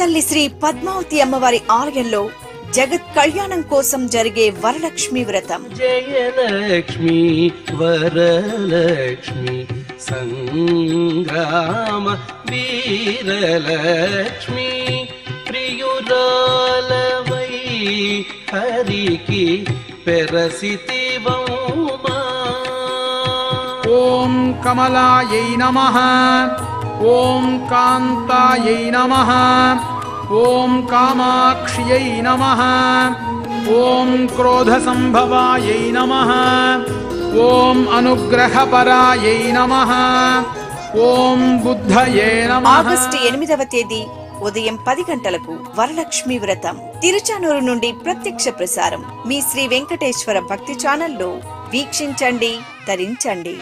తల్లి శ్రీ పద్మావతి అమ్మవారి ఆలయంలో జగత్ కళ్యాణం కోసం జరిగే వరలక్ష్మి వ్రతం. జయలక్ష్మి వరలక్ష్మి సంగ్రామ వీరలక్ష్మి ప్రియురాలవై హరికి పెరసితివౌమా. ఓం కమలాయై నమః. ఓం కాంతాయై నమః. ఓం కామాక్ష్యై నమః. ఓం క్రోధ సంభవాయై నమః. ఓం అనుగ్రహపరాయై నమః. ఓం బుద్ధయే నమః. ఆగస్టు 8వ తేదీ ఉదయం 10 గంటలకు వరలక్ష్మి వ్రతం. తిరుచానూరు నుండి ప్రత్యక్ష ప్రసారం మీ శ్రీ వెంకటేశ్వర భక్తి ఛానల్లో వీక్షించండి, తరించండి.